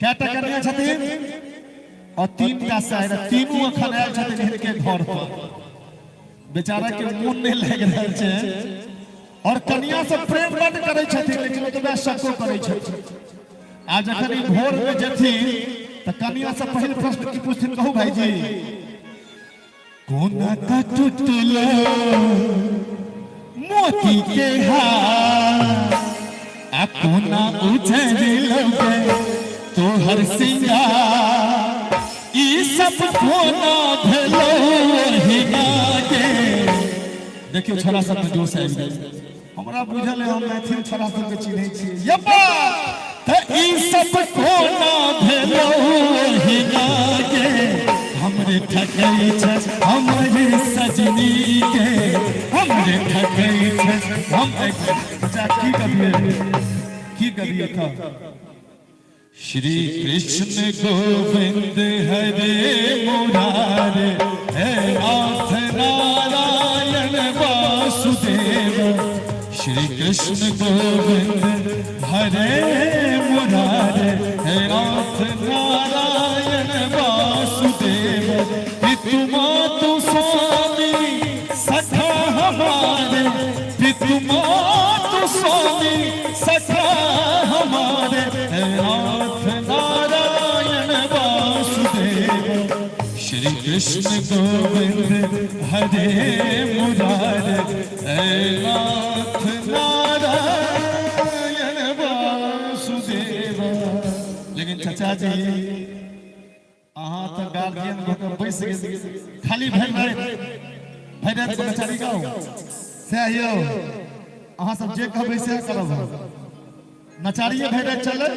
क्या कन्या छथिन और 3टा साइड तीनों अखन आयल छथिन हिनके घर पर बेचारा के मन नहीं लग रहल छै और कन्या से प्रेम बड़ करे छथिन लेकिन ओतबे शको करे छथिन। आज अखन ई भोर में जथिन त कन्या से पहले प्रश्न की पूछथिन कहू भाईजी कोना का टूटलो मोती के हार आ कोना उजड़लो तोहर सिंगार ई सब कोना भेलो हिना के। देखियो छोरा सब में जोश आबि गेल हमरा बुझल है हम मैथिल छोरा सब के चिन्है छी यप्पा त ई सब कोना भेलो हिना के हमरे ठकै छै हमरे सजनी के हमरे ठकै छै हम अच्छा की करिए था श्री कृष्ण गोविंद हरे मुरारे हे नाथ नारायण वासुदेव श्री कृष्ण गोविंद हरे मुरारे हे नाथ नारायण वासुदेव पितुमा तु स्वामी सखा हमारे पितुमा तु स्वामी सखा हमारे हे नाथ नारायण वासुदेव श्री कृष्ण गोविंद हरे मुरारे हे नाथ नारायण वासुदेव। लेकिन चाचा जी अहाँ तो गार्जियन होकर बैस गेल खाली भैरत बेचारी गाओ सहियो अहाँ सब जे कहबै से करब नचारिए भैरत चले।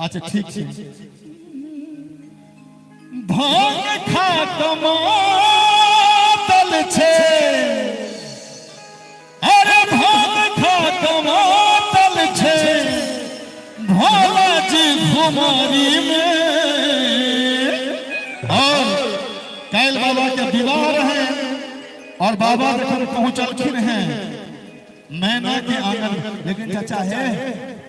अच्छा ठीक छै भांग खा कमातल छै अरे भांग खा कमातल छै भोला जी कुमारी में और कैल बाबा के विवाह है और बाबा जखन पहुंचलखिन हैं मैना के आंगन लेकिन चाचा है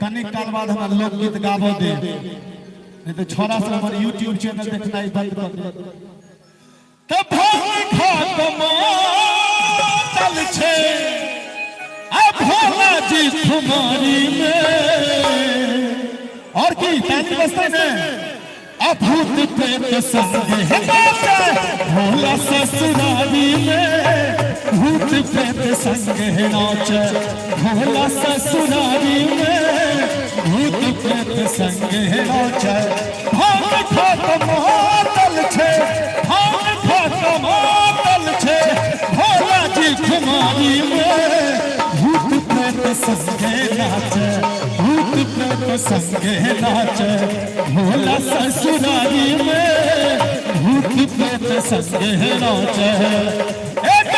कनिक काल बाद हमरा लोकगीत गाबो दे नहीं तो छोरा से हमर YouTube चैनल देखना बंद कर दे। त भांग खा कमातल छै आ भोला जी कुमारी में और की ताली बजते हैं अभूत प्रेत संग भोला ससुरारी में भूत प्रेत संग नाच भोला ससुरारी में भूत प्रेत संग नाच भांग खा कमातल छै भांग खा कमातल छै भोला जी कुमारी में भूत प्रेत संग नाच भूत प्रेत संग नाच भोला ससुरारी में भूत प्रेत संग नाच। एक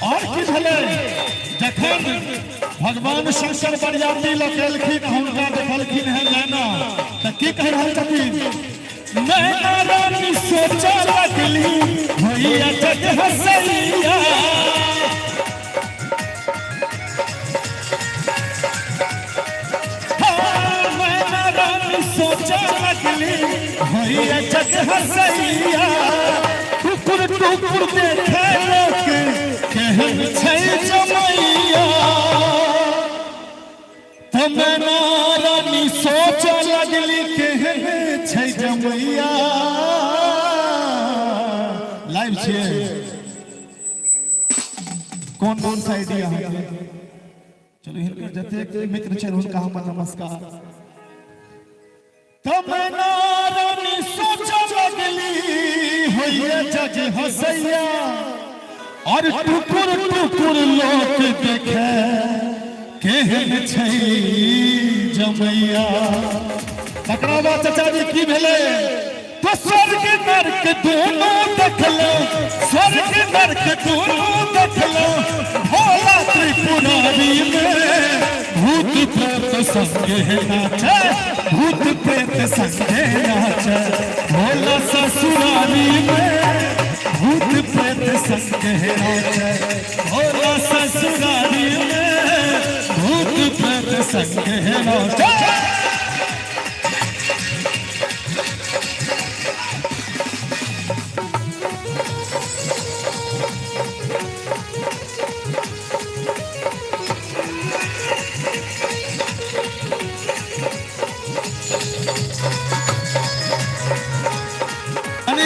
हाथ लगे जखन भगवान शंकर बरियाती लखेलखिन हुनका देखलखिन है नैना त की कह रहल छथिन नैना रानी सोचा लगली भैया जग हसैया नैना रानी सोचा लगली भैया जग हसैया टुकुर टुकुर देखे लोग केहन छै जमैया मैना रानी सोच लगली केहन छै जमैया। लाइव छियै कौन सा आइडिया है चलो हिनकर जतेक मित्र छै हुनका हमर नमस्कार। मैना रानी सोच लगली होइए जग हसैया और टुकुर टुकुर लोक देखे केहन छै जमैया। तकरा बाद चाचा जी की भेले तो स्वर्ग नरक दोनों देखलो स्वर्ग संगे नाचे, भूत प्रेत संगे नाचे, भोला ससुराली में भूत प्रेत संगे नाचे, भोला ससुराली में भूत प्रेत संगे नाचे।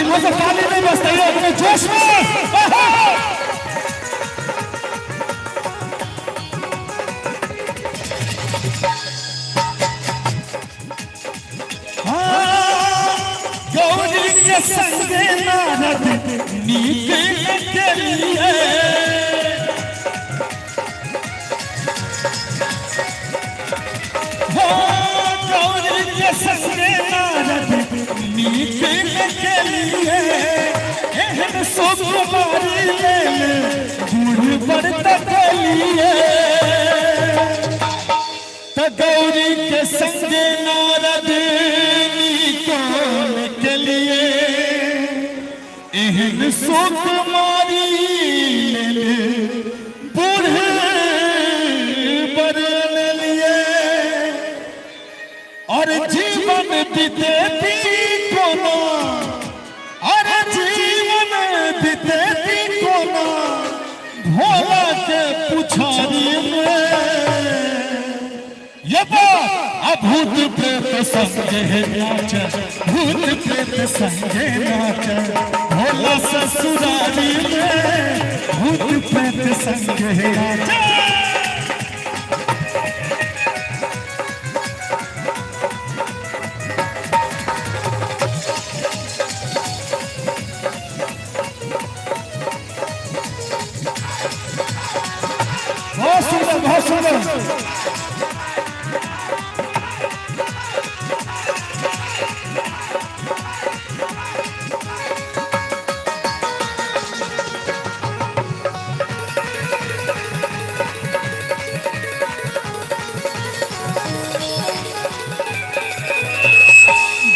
मुझे ताली नहीं बजता है अपने जोश में। गौरी के संगे नारद नीके के लिए गौरी के संगे नारद नीके के लिए एहन सुकुमारी ले बूढ़ बड़ता के लिए तो गौरी के संगे नारद नीकों के लिए एहन सुकुमारी ले बूढ़ बड़ने लिए और जीवन बीते कोना, अरे जीवन बीते कोना भोला के पुछारी में ये भूत प्रेत संगे नाचे, भूत प्रेत संगे नाचे, भोला ससुराली में भूत प्रेत संगे नाचे। बहुत सुंदर, बहुत सुंदर।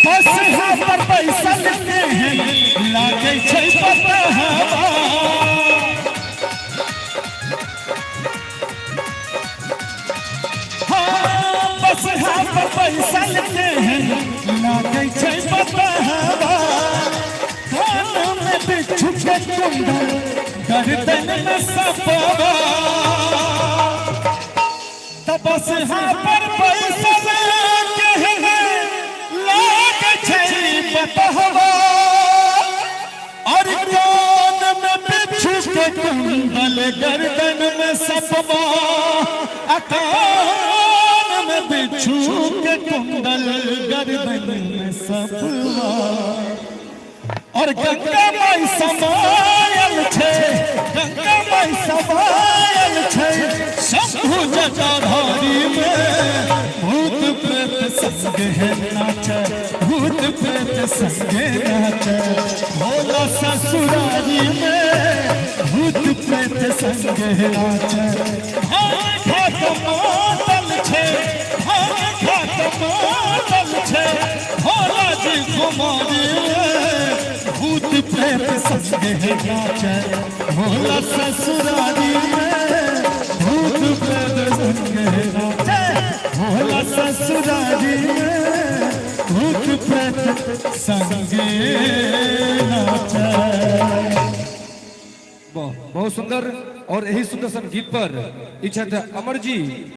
बस यहाँ पर पैसा लेते हैं लागे छै पता हवा, बस यहाँ पर पैसा लेते हैं लागे छै पता हवा, कानों में बिच्छू के कुंडल गर्दन में सपवा, तो बस यहाँ पर पैसा लेके लागे छै पता हवा, और कान में बिच्छू के कुंडल गर्दन में सपवा, बिच्छू के कुंडल गर्दन में सपवा, और गंगा माई समायल छे, गंगा माई समायल छे शंभु जटाधारी में भूत प्रेत संगे नाचे, भूत प्रेत संगे नाचे, भोला ससुराली में भूत प्रेत संगे नाचे। घाट मातल छे, घाट मातल छे, भोला जी कुमारी भूत प्रेत संगे नाचे, भोला ससुराली में भूत प्रेत संगे नाचे, भोला ससुराली में भूत प्रेत संगे नाचे। बहुत सुंदर। और यही सुंदर सन गीत पर इच्छा अमर जी